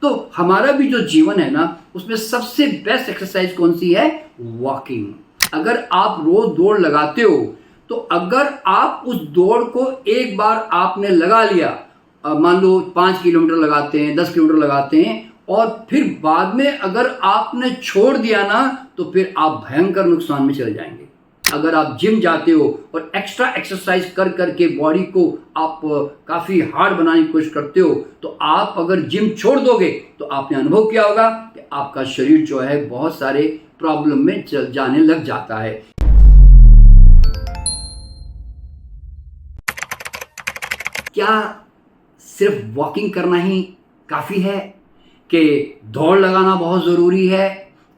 तो हमारा भी जो जीवन है ना, उसमें सबसे बेस्ट एक्सरसाइज कौन सी है? वॉकिंग। अगर आप रोज दौड़ लगाते हो, तो अगर आप उस दौड़ को एक बार आपने लगा लिया, मान लो 5 किलोमीटर लगाते हैं, 10 किलोमीटर लगाते हैं, और फिर बाद में अगर आपने छोड़ दिया ना, तो फिर आप भयंकर नुकसान में चले जाएंगे। अगर आप जिम जाते हो और एक्स्ट्रा एक्सरसाइज कर करके बॉडी को आप काफ़ी हार्ड बनाने की कोशिश करते हो, तो आप अगर जिम छोड़ दोगे तो आपने अनुभव किया होगा कि आपका शरीर जो है बहुत सारे प्रॉब्लम में जाने लग जाता है। क्या सिर्फ वॉकिंग करना ही काफ़ी है? कि दौड़ लगाना बहुत ज़रूरी है?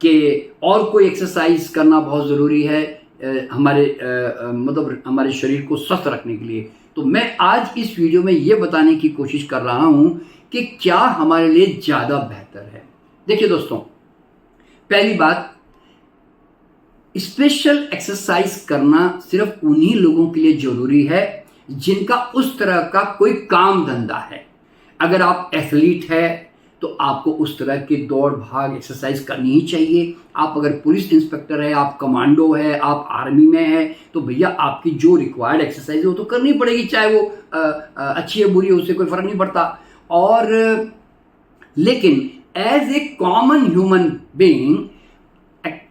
कि और कोई एक्सरसाइज करना बहुत ज़रूरी है हमारे शरीर को स्वस्थ रखने के लिए? तो मैं आज इस वीडियो में ये बताने की कोशिश कर रहा हूँ कि क्या हमारे लिए ज़्यादा बेहतर है। देखिए दोस्तों, पहली बात, स्पेशल एक्सरसाइज करना सिर्फ उन्हीं लोगों के लिए ज़रूरी है जिनका उस तरह का कोई काम धंधा है। अगर आप एथलीट है तो आपको उस तरह की दौड़ भाग एक्सरसाइज करनी ही चाहिए। आप अगर पुलिस इंस्पेक्टर है, आप कमांडो है, आप आर्मी में है, तो भैया आपकी जो रिक्वायर्ड एक्सरसाइज है वो तो करनी पड़ेगी, चाहे वो अच्छी है बुरी है, उससे कोई फर्क नहीं पड़ता। और लेकिन as a common human being,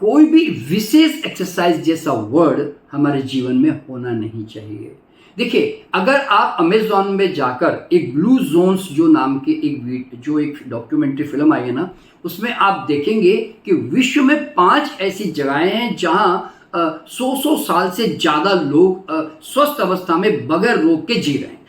कोई भी विशेष एक्सरसाइज जैसा वर्ड हमारे जीवन में होना नहीं चाहिए। देखिए, अगर आप अमेज़ॉन में जाकर एक ब्लू जोन्स जो नाम के एक डॉक्यूमेंट्री फिल्म आई है ना, उसमें आप देखेंगे कि विश्व में 5 ऐसी जगहें हैं जहां 100 साल से ज़्यादा लोग स्वस्थ अवस्था में बगैर रोग के जी रहे हैं।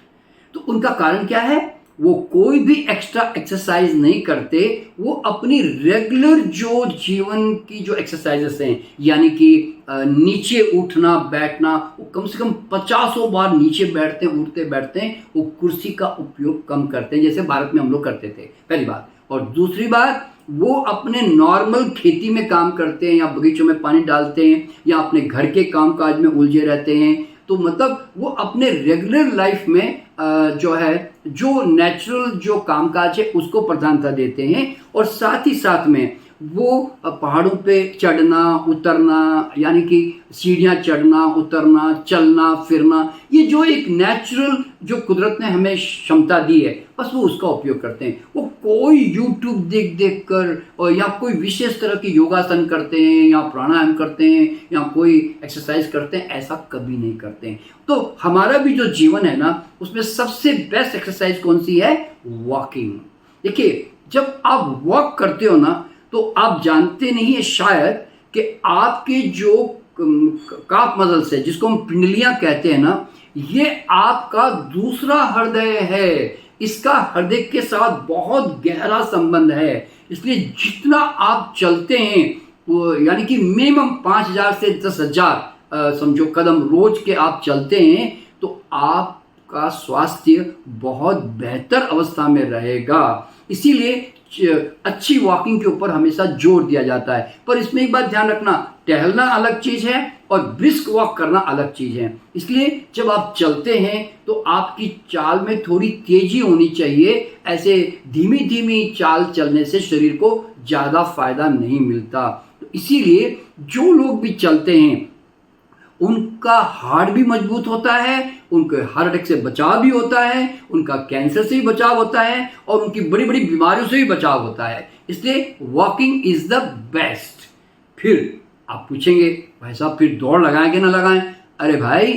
तो उनका कारण क्या है? वो कोई भी एक्स्ट्रा एक्सरसाइज नहीं करते, वो अपनी रेगुलर जो जीवन की जो एक्सरसाइजेस हैं, यानी कि नीचे उठना बैठना, वो कम से कम 50 बार नीचे बैठते हैं, उठते बैठते हैं, वो कुर्सी का उपयोग कम करते हैं, जैसे भारत में हम लोग करते थे, पहली बात। और दूसरी बात, वो अपने नॉर्मल खेती में काम करते हैं, या बगीचों में पानी डालते हैं, या अपने घर के काम काज में उलझे रहते हैं। तो मतलब वो अपने रेगुलर लाइफ में जो है, जो नेचुरल जो कामकाज है उसको प्रधानता देते हैं, और साथ ही साथ में वो पहाड़ों पे चढ़ना उतरना, यानी कि सीढ़ियाँ चढ़ना उतरना, चलना फिरना, ये जो एक नेचुरल जो कुदरत ने हमें क्षमता दी है, बस वो उसका उपयोग करते हैं। वो कोई यूट्यूब देख कर और या कोई विशेष तरह की योगासन करते हैं, या प्राणायाम करते हैं, या कोई एक्सरसाइज करते हैं, ऐसा कभी नहीं करते हैं। तो हमारा भी जो जीवन है ना, उसमें सबसे बेस्ट एक्सरसाइज कौन सी है? वॉकिंग। देखिए, जब आप वॉक करते हो ना, तो आप जानते नहीं है शायद कि आपके जो काफ मसल्स है, जिसको हम पिंडलियां कहते हैं ना, ये आपका दूसरा हृदय है। इसका हृदय के साथ बहुत गहरा संबंध है। इसलिए जितना आप चलते हैं, वो यानी कि मिनिमम 5000 से 10,000 समझो कदम रोज के आप चलते हैं, तो आपका स्वास्थ्य बहुत बेहतर अवस्था में रहेगा। इसीलिए अच्छी वॉकिंग के ऊपर हमेशा जोर दिया जाता है। पर इसमें एक बात ध्यान रखना, टहलना अलग चीज है और ब्रिस्क वॉक करना अलग चीज है। इसलिए जब आप चलते हैं तो आपकी चाल में थोड़ी तेजी होनी चाहिए। ऐसे धीमी धीमी चाल चलने से शरीर को ज्यादा फायदा नहीं मिलता। तो इसीलिए जो लोग भी चलते हैं, उनका हार्ट भी मजबूत होता है, उनके हार्ट अटैक से बचाव भी होता है, उनका कैंसर से भी बचाव होता है, और उनकी बड़ी बड़ी बीमारियों से भी बचाव होता है। इसलिए वॉकिंग इज द बेस्ट। फिर आप पूछेंगे, भाई साहब फिर दौड़ लगाएं कि ना लगाएं? अरे भाई,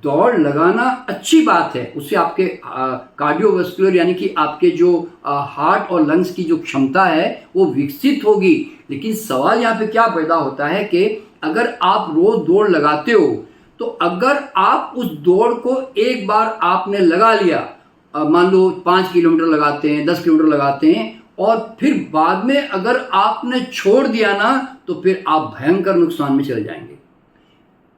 दौड़ लगाना अच्छी बात है, उससे आपके कार्डियोवास्कुलर यानी कि आपके जो हार्ट और लंग्स की जो क्षमता है वो विकसित होगी। लेकिन सवाल यहाँ पे क्या पैदा होता है कि अगर आप रोज दौड़ लगाते हो, तो अगर आप उस दौड़ को एक बार आपने लगा लिया, मान लो 5 किलोमीटर लगाते हैं, 10 किलोमीटर लगाते हैं, और फिर बाद में अगर आपने छोड़ दिया ना, तो फिर आप भयंकर नुकसान में चले जाएंगे।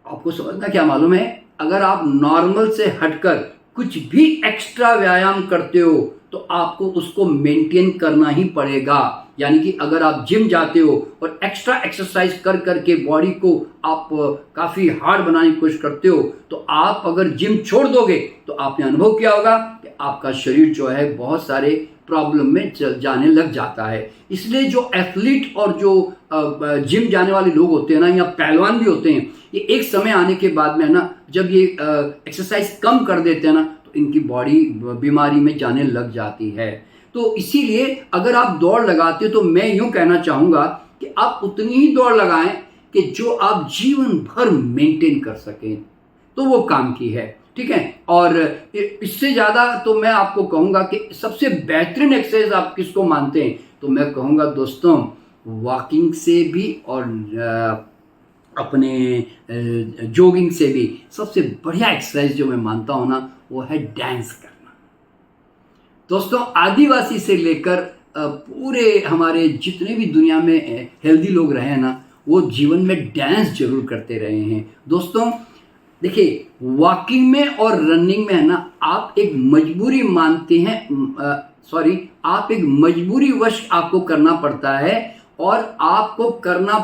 आपको समझना क्या मालूम है, अगर आप नॉर्मल से हटकर कुछ भी एक्स्ट्रा व्यायाम करते हो, तो आपको उसको मेंटेन करना ही पड़ेगा। यानी कि अगर आप जिम जाते हो और एक्स्ट्रा एक्सरसाइज कर करके बॉडी को आप काफ़ी हार्ड बनाने की कोशिश करते हो, तो आप अगर जिम छोड़ दोगे तो आपने अनुभव किया होगा कि आपका शरीर जो है बहुत सारे प्रॉब्लम में जाने लग जाता है। इसलिए जो एथलीट और जो जिम जाने वाले लोग होते हैं ना, या पहलवान भी होते हैं, ये एक समय आने के बाद में ना जब ये एक्सरसाइज कम कर देते हैं ना, तो इनकी बॉडी बीमारी में जाने लग जाती है। तो इसीलिए अगर आप दौड़ लगाते हो तो मैं यूं कहना चाहूँगा कि आप उतनी ही दौड़ लगाएं कि जो आप जीवन भर मेंटेन कर सकें, तो वो काम की है। ठीक है। और इससे ज़्यादा तो मैं आपको कहूँगा कि सबसे बेहतरीन एक्सरसाइज आप किसको मानते हैं, तो मैं कहूँगा दोस्तों वॉकिंग से भी और अपने जॉगिंग से भी सबसे बढ़िया एक्सरसाइज जो मैं मानता हूँ ना, वो है डांस करना। दोस्तों आदिवासी से लेकर पूरे हमारे जितने भी दुनिया में हेल्दी लोग रहे हैं ना, वो जीवन में डांस जरूर करते रहे हैं। दोस्तों देखिए, वॉकिंग में और रनिंग में है ना, आप एक मजबूरी मानते हैं, आप एक मजबूरी वश आपको करना पड़ता है, और आपको करना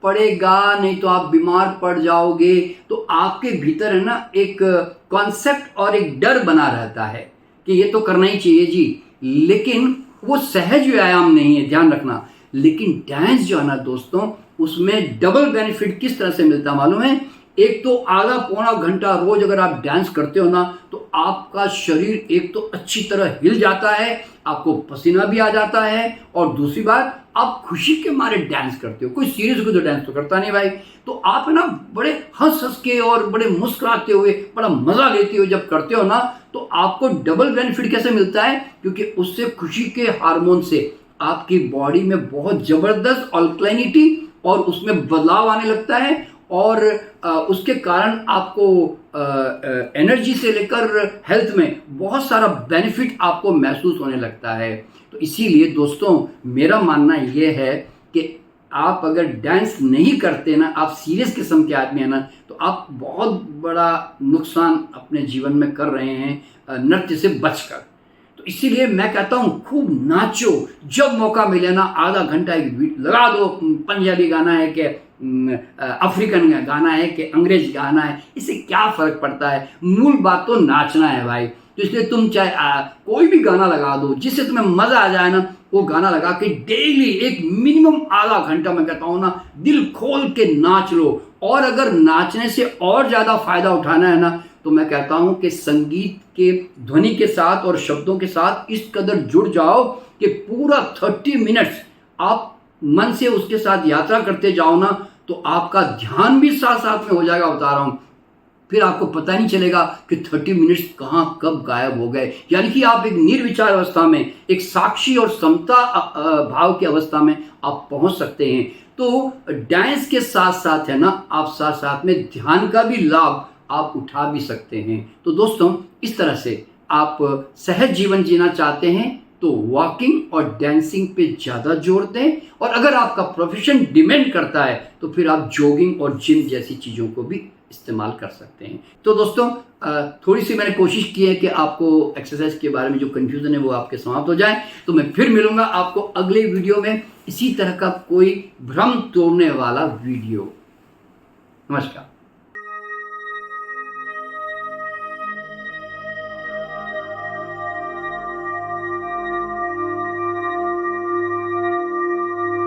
पड़ेगा, नहीं तो आप बीमार पड़ जाओगे। तो आपके भीतर है ना एक कॉन्सेप्ट और एक डर बना रहता है कि ये तो करना ही चाहिए जी, लेकिन वो सहज व्यायाम नहीं है, ध्यान रखना। लेकिन डांस जो है ना दोस्तों, उसमें डबल बेनिफिट किस तरह से मिलता मालूम है? एक तो आधा पौना घंटा रोज अगर आप डांस करते हो ना, तो आपका शरीर एक तो अच्छी तरह हिल जाता है, आपको पसीना भी आ जाता है, और दूसरी बात आप खुशी के मारे डांस करते हो। कोई सीरियस होकर तो डांस तो करता नहीं भाई। तो आप ना बड़े हंस हंस के और बड़े मुस्कुराते हुए बड़ा मजा लेते हो जब करते हो ना, तो आपको डबल बेनिफिट कैसे मिलता है? क्योंकि उससे खुशी के हार्मोन से आपकी बॉडी में बहुत जबरदस्त अल्कलाइनिटी और उसमें बदलाव आने लगता है, और उसके कारण आपको एनर्जी से लेकर हेल्थ में बहुत सारा बेनिफिट आपको महसूस होने लगता है। तो इसीलिए दोस्तों मेरा मानना यह है कि आप अगर डांस नहीं करते ना, आप सीरियस किस्म के आदमी हैं ना, तो आप बहुत बड़ा नुकसान अपने जीवन में कर रहे हैं नृत्य से बचकर। तो इसीलिए मैं कहता हूँ खूब नाचो, जब मौका मिले ना आधा घंटा एक लगा दो, पंजाबी गाना है कि अफ्रीकन गाना है कि अंग्रेज गाना है, इससे क्या फर्क पड़ता है? मूल बात तो नाचना है भाई। तो इसलिए तुम चाहे कोई भी गाना लगा दो जिससे तुम्हें मजा आ जाए ना, वो गाना लगा के डेली एक मिनिमम आधा घंटा मैं कहता हूँ ना, दिल खोल के नाच लो। और अगर नाचने से और ज्यादा फायदा उठाना है ना, तो मैं कहता हूं कि संगीत के ध्वनि के साथ और शब्दों के साथ इस कदर जुड़ जाओ कि पूरा 30 मिनट्स आप मन से उसके साथ यात्रा करते जाओ ना, तो आपका ध्यान भी साथ साथ में हो जाएगा, बता रहा हूं। फिर आपको पता नहीं चलेगा कि 30 मिनट्स कहां कब गायब हो गए। यानी कि आप एक निर्विचार अवस्था में, एक साक्षी और समता भाव की अवस्था में आप पहुंच सकते हैं। तो डांस के साथ साथ है ना, आप साथ साथ में ध्यान का भी लाभ आप उठा भी सकते हैं। तो दोस्तों इस तरह से आप सहज जीवन जीना चाहते हैं तो वॉकिंग और डांसिंग पे ज़्यादा जोर दें, और अगर आपका प्रोफेशन डिमांड करता है तो फिर आप जॉगिंग और जिम जैसी चीज़ों को भी इस्तेमाल कर सकते हैं। तो दोस्तों थोड़ी सी मैंने कोशिश की है कि आपको एक्सरसाइज के बारे में जो कंफ्यूजन है वो आपके समाप्त हो जाए। तो मैं फिर मिलूंगा आपको अगले वीडियो में इसी तरह का कोई भ्रम तोड़ने वाला वीडियो। नमस्कार।